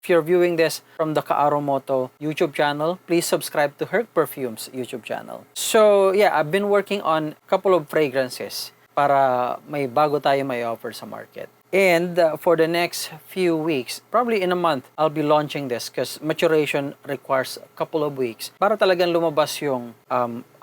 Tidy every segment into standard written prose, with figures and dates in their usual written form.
If you're viewing this from the Kaaromoto YouTube channel, please subscribe to Herc Perfumes YouTube channel. So yeah, I've been working on a couple of fragrances para may bago tayo may offer sa market. And for the next few weeks, probably in a month, I'll be launching this because maturation requires a couple of weeks para talagang lumabas yung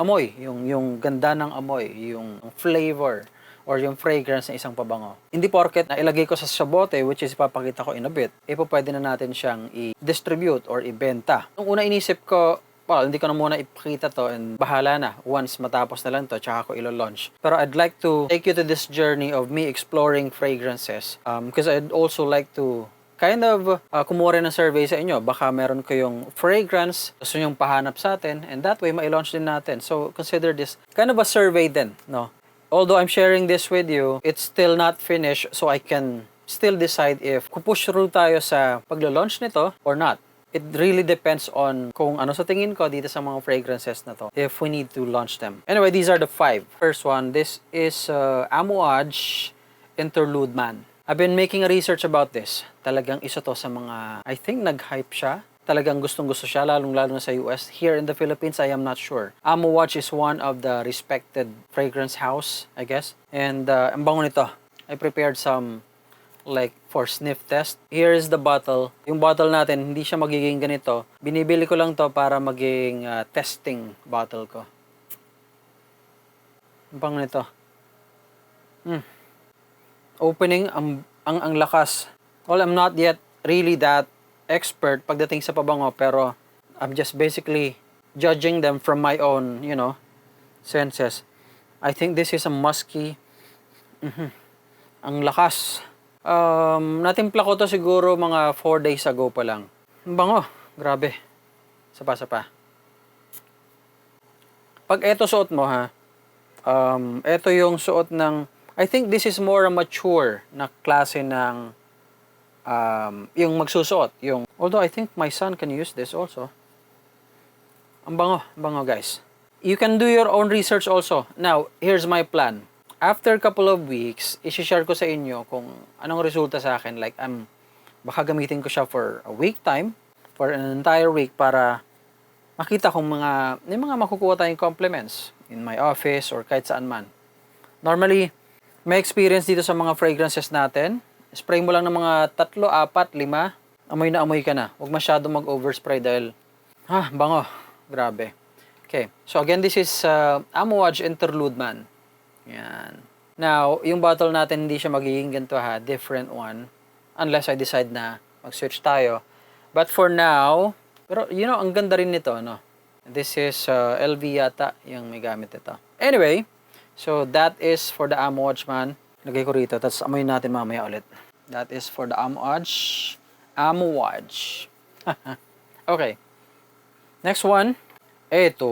amoy, yung ganda ng amoy, yung flavor, or yung fragrance ng isang pabango. Hindi porket na ilagay ko sa bote, which is ipapakita ko in a bit, pwede na natin siyang i-distribute or ibenta. Nung una inisip ko, well, hindi ko na muna ipakita to and bahala na. Once matapos na lang to, tsaka ko ilo-launch. Pero I'd like to take you to this journey of me exploring fragrances. Because I'd also like to kind of kumuha rin ng survey sa inyo. Baka meron kayong fragrance, gusto nyong pahanap sa atin, and that way, ma-launch din natin. So, consider this kind of a survey din, no? Although I'm sharing this with you, it's still not finished, so I can still decide if push through tayo sa paglo-launch nito or not. It really depends on kung ano sa tingin ko dito sa mga fragrances na to, if we need to launch them. Anyway, these are the 5. First one, this is Amouage Interlude Man. I've been making a research about this. Talagang isa to sa mga, I think nag-hype siya. Talagang gustong-gusto siya, lalong-lalo na sa US. Here in the Philippines, I am not sure. Amouage is one of the respected fragrance house, I guess. And ang bango nito. I prepared some like for sniff test. Here is the bottle. Yung bottle natin, hindi siya magiging ganito. Binibili ko lang to para maging testing bottle ko. Ang bango nito. Opening, ang lakas. Well, I'm not yet really that expert pagdating sa pabango, pero I'm just basically judging them from my own, senses. I think this is a musky. Ang lakas. Natimpla ko to siguro mga 4 days ago pa lang. Ang bango. Grabe. Sapa-sapa. Pag eto suot mo ha, eto yung suot ng, I think this is more a mature na klase ng yung magsusuot. Although I think my son can use this also. Ang bango guys. You can do your own research also. Now, here's my plan. After a couple of weeks, i-share ko sa inyo kung anong resulta sa akin. Like, baka gamitin ko siya for a week time, for an entire week, para makita kung may mga makukuha tayong compliments in my office or kahit saan man. Normally, may experience dito sa mga fragrances natin. Spray mo lang ng mga 3, 4, 5, amoy na amoy ka na. Huwag masyado mag-overspray dahil, bango. Grabe. Okay, so again, this is Amouage Interlude Man. Yan. Now, yung bottle natin, hindi siya magiging ganito ha. Different one. Unless I decide na mag-switch tayo. But for now, pero ang ganda rin nito, no? This is LV yata yung may gamit ito. Anyway, so that is for the Amouage Man. Lagay ko rito, tapos amoy natin mamaya ulit. That is for the Amouage. Amouage. Okay. Next one. Ito.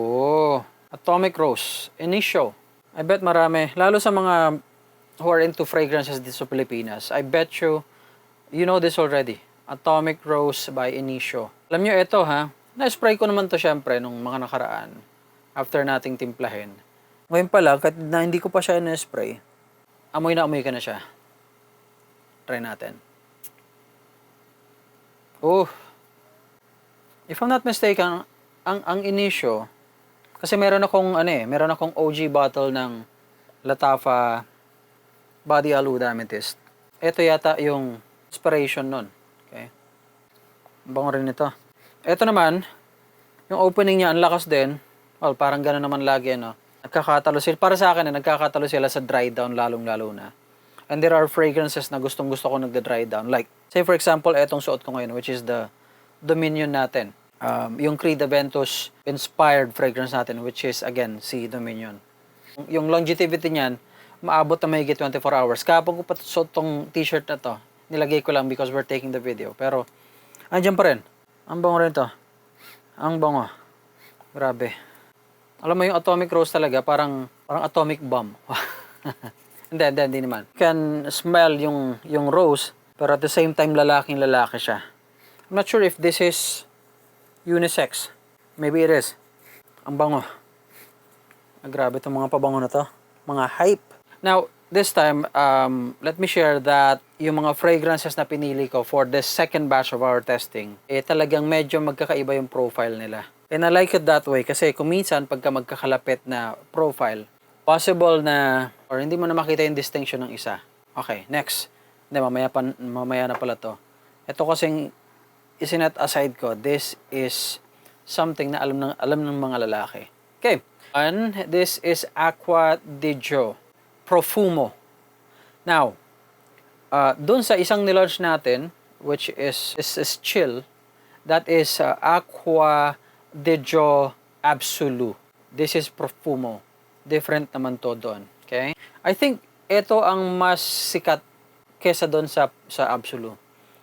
Atomic Rose. Initio. I bet marami, lalo sa mga who are into fragrances dito sa Pilipinas, I bet you know this already. Atomic Rose by Initio. Alam nyo ito ha, na-spray ko naman to syempre nung mga nakaraan after nating timplahin. Ngayon pala, kahit na hindi ko pa siya na-spray, amoy na amoy ka na siya. Try natin. Oh. If I'm not mistaken, ang Initio, kasi meron akong OG bottle ng Latafa Body Aluda Amethyst. Ito yata yung inspiration nun. Okay. Bango rin ito. Ito naman, yung opening niya, ang lakas din. Well, parang gano'n naman lagi, no? Nagkakatalo sila. Para sa akin, nagkakatalo sila sa dry down, lalong-lalo na. And there are fragrances na gustong-gusto ko nagda-dry down. Like, say for example, etong suot ko ngayon, which is the Dominion natin. Yung Creed Aventus inspired fragrance natin, which is, again, si Dominion. Yung longevity niyan, maabot na mahigit 24 hours. Kapag ko pa suot tong t-shirt na to, nilagay ko lang because we're taking the video. Pero, andyan pa rin. Ang bango rin to. Ang bango. Grabe. Alam mo yung Atomic Rose talaga, parang atomic bomb. Hindi naman. You can smell yung rose, pero at the same time, lalaki siya. I'm not sure if this is unisex. Maybe it is. Ang bango. Grabe itong mga pabango na to. Mga hype. Now, this time, let me share that yung mga fragrances na pinili ko for the second batch of our testing, talagang medyo magkakaiba yung profile nila. And I like it that way kasi kung minsan pagka magkakalapit na profile, possible na, or hindi mo na makita yung distinction ng isa. Okay, next. Hindi, mamaya na pala to. Ito kasing isinet aside ko, this is something na alam ng mga lalaki. Okay. And this is Acqua di Gio Profumo. Now, dun sa isang nilaunch natin, which is chill, that is Acqua di Gio Absolu. This is Profumo. Different naman to doon. Okay? I think ito ang mas sikat kesa doon sa Absolu.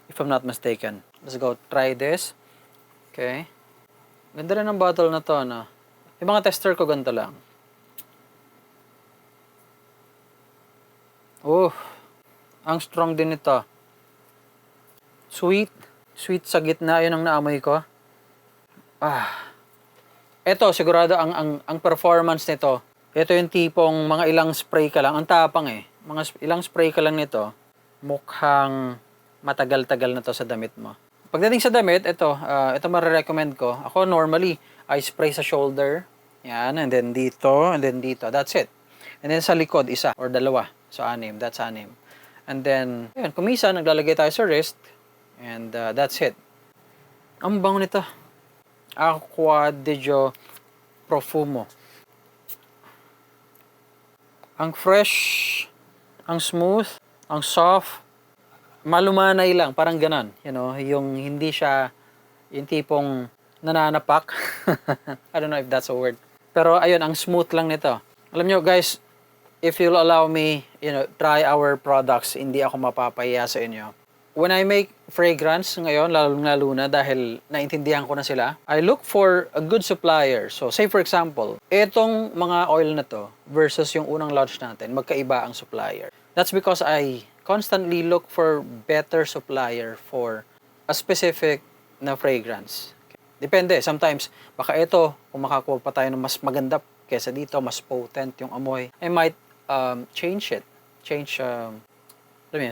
If I'm not mistaken. Let's go try this. Okay. Ganda rin ang bottle na to, no? Yung mga tester ko ganito lang. Ang strong din ito. Sweet. Sweet sa gitna, yun ang naamoy ko. Ito, sigurado ang performance nito. Ito yung tipong mga ilang spray ka lang. Ang tapang eh. Ilang spray ka lang nito. Mukhang matagal-tagal na to sa damit mo. Pagdating sa damit, ito marirecommend ko. Ako normally, I spray sa shoulder. Yan, and then dito, and then dito. That's it. And then sa likod, isa or dalawa. So, 6. That's 6. And then, yun, kumisa, naglalagay tayo sa wrist. And that's it. Ang bango nito. Acqua di Gio Profumo. Ang fresh, ang smooth, ang soft, malumanay lang, parang ganon. You know, yung hindi siya, yung tipong nananapak. I don't know if that's a word. Pero ayun, ang smooth lang nito. Alam nyo guys, if you'll allow me, try our products, hindi ako mapapahiya sa inyo. When I make fragrance ngayon, lalo na dahil naintindihan ko na sila, I look for a good supplier. So, say for example, etong mga oil na to versus yung unang launch natin, magkaiba ang supplier. That's because I constantly look for better supplier for a specific na fragrance. Depende. Sometimes, baka ito, kung makakuha pa tayo ng mas maganda kesa dito, mas potent yung amoy, I might change it. Change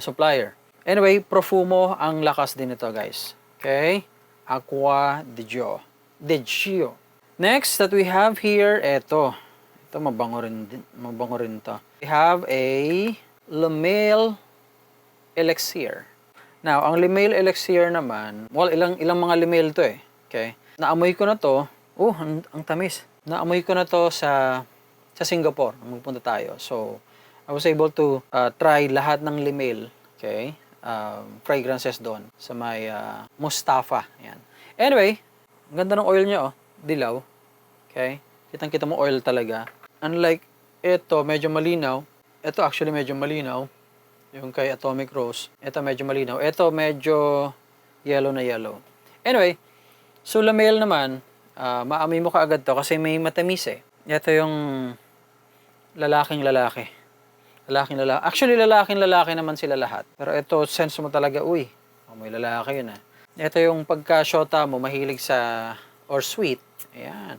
supplier. Anyway, Profumo, ang lakas din ito, guys. Okay? Acqua di Gio. Next that we have here, ito. Ito, mabango rin to. We have a Lumail Elixir. Now, ang Lumail Elixir naman, well, ilang mga Lumail to eh. Okay? Naamoy ko na to. Ang tamis. Naamoy ko na to sa Singapore. Magpunta tayo. So, I was able to try lahat ng Lumail. Okay? Fragrances doon sa may Mustafa. Yan. Anyway, ang ganda ng oil niya, oh. Dilaw. Okay? Kitang-kita mo oil talaga. Unlike ito, medyo malinaw. Ito actually medyo malinaw. Yung kay Atomic Rose. Ito medyo malinaw. Ito medyo yellow na yellow. Anyway, so Lumail naman, maamoy mo kaagad to kasi may matamis eh. Ito yung lalaking lalaki. Actually, lalaking lalaki naman sila lahat. Pero ito, sense mo talaga, may lalaki yun ah. Ito yung pagka-shota mo, mahilig sa, or sweet. Ayan.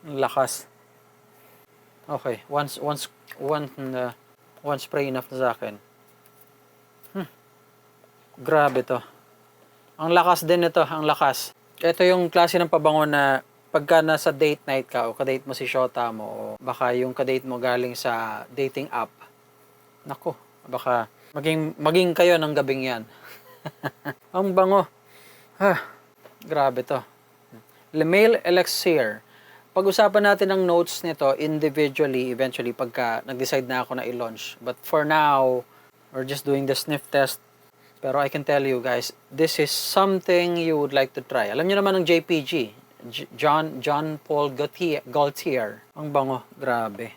Ang lakas. Okay, one spray enough na sa akin. Grabe to. Ang lakas din ito, ang lakas. Ito yung klase ng pabango na pagka nasa date night ka o kadate mo si shota mo o baka yung kadate mo galing sa dating app. Nako, baka maging kayo ng gabing yan. Ang bango. Grabe to. Lumail Elixir. Pag-usapan natin ang notes nito individually, eventually, pagka nag-decide na ako na i-launch. But for now, we're just doing the sniff test. Pero I can tell you guys, this is something you would like to try. Alam niyo naman ang JPG, John Paul Gaultier. Ang bango, grabe.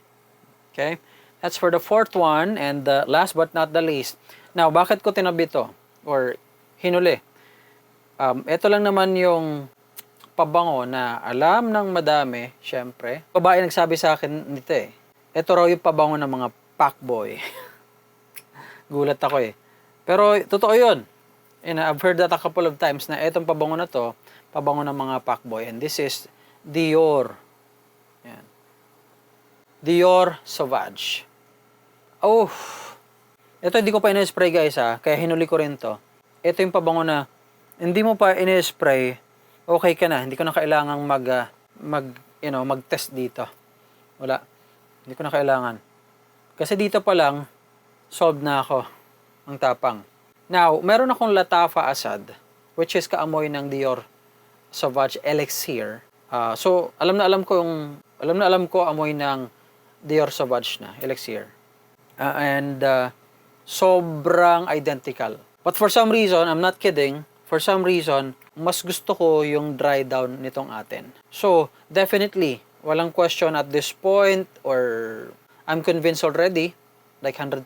Okay? That's for the fourth one, and last but not the least. Now, bakit ko tinabi to? Or hinuli? Ito lang naman yung pabango na alam ng madami, syempre. Babae nagsabi sa akin nito eh. Ito raw yung pabango ng mga fuckboy. Gulat ako eh. Pero totoo yun. And I've heard that a couple of times na itong pabango na to, pabango ng mga fuckboy. And this is Dior. Yan. Dior Sauvage. Oh, ito hindi ko pa in-spray guys kaya hinuli ko rin to. Ito yung pabango na hindi mo pa in-spray, okay ka na. Hindi ko na kailangang mag-test dito. Wala. Hindi ko na kailangan. Kasi dito pa lang, solved na ako. Ang tapang. Now, meron akong Latafa Asad, which is kaamoy ng Dior Sauvage Elixir. So, alam na alam ko amoy ng Dior Sauvage na Elixir. And sobrang identical. But for some reason, I'm not kidding, for some reason, mas gusto ko yung dry down nitong atin. So, definitely, walang question at this point, or I'm convinced already, like 100%,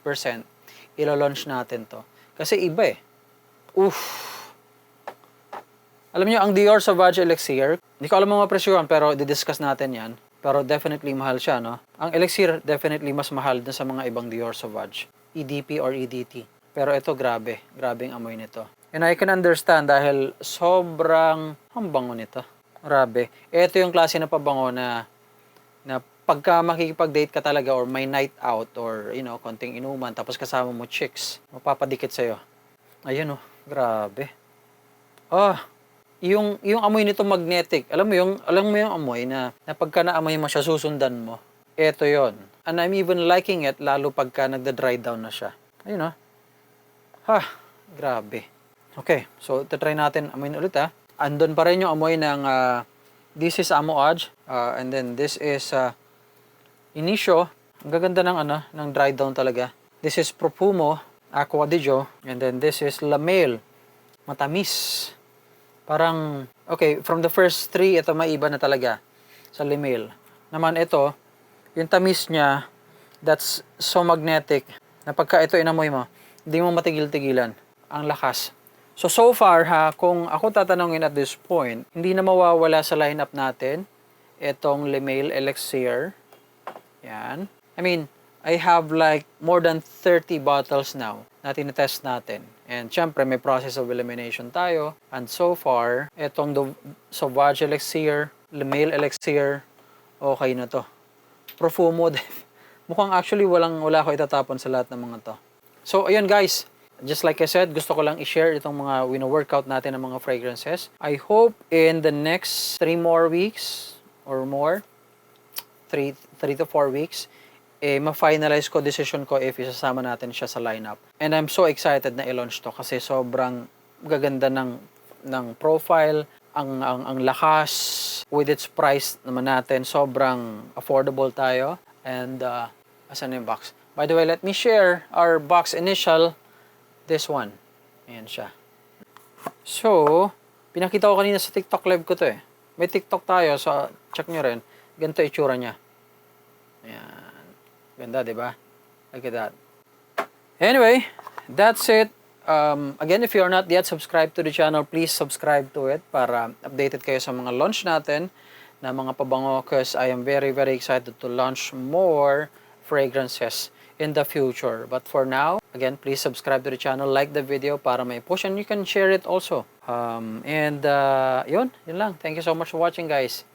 ilo-launch natin to. Kasi iba eh. Oof. Alam niyo, ang Dior Sauvage Elixir, hindi ko alam mga presyuhan, pero didiscuss natin yan. Pero definitely mahal siya, no? Ang Elixir, definitely mas mahal dun sa mga ibang Dior Sauvage. EDP or EDT. Pero ito, grabe. Grabe ang amoy nito. And I can understand dahil sobrang bango nito. Grabe. Ito yung klase na pabango na pagka makikipag-date ka talaga or may night out or, konting inuman tapos kasama mo chicks, mapapadikit sa'yo. Ayun, oh. Grabe. Yung amoy nito magnetic. Alam mo yung amoy na pagka naamoy mo siya, susundan mo. Ito yon. And I'm even liking it lalo pagka nagda-dry down na siya. Ayun, oh. Grabe. Okay, so try natin amoyin ulit Andun pa rin yung amoy ng this is Amouage. And then this is Inicio. Ang gaganda ng dry down talaga. This is Profumo Aqua di Gio. And then this is La Male. Matamis. Parang, okay, from the first three, ito maiba na talaga sa La Male. Naman ito, yung tamis niya, that's so magnetic na pagka ito inamoy mo, hindi mo matigil-tigilan. Ang lakas. So far kung ako tatanungin at this point, hindi na mawawala sa lineup natin itong La Male Elixir. Yan. I mean, I have like more than 30 bottles now na tinitest natin. And syempre, may process of elimination tayo. And so far, itong Sauvage Elixir, La Male Elixir, okay na to. Profumo, mukhang actually wala ko itatapon sa lahat ng mga to. So, ayun guys. Just like I said, gusto ko lang i-share itong mga wino-workout natin ng mga fragrances. I hope in the next 3 more weeks or more, 3 to 4 weeks, ma-finalize ko, decision ko if isasama natin siya sa lineup. And I'm so excited na i-launch to kasi sobrang gaganda ng profile, ang lakas, with its price naman natin, sobrang affordable tayo. And, asan yung box? By the way, let me share our box initial, this one. Ayan siya. So, pinakita ko kanina sa TikTok live ko to May TikTok tayo, so check nyo rin. Ganito itsura niya. Ayan. Ganda, di ba? Look at that. Anyway, that's it. Again, if you are not yet subscribed to the channel, please subscribe to it para updated kayo sa mga launch natin na mga pabango because I am very, very excited to launch more fragrances in the future. But for now, again, please subscribe to the channel, like the video para may push and you can share it also. Yun lang. Thank you so much for watching, guys.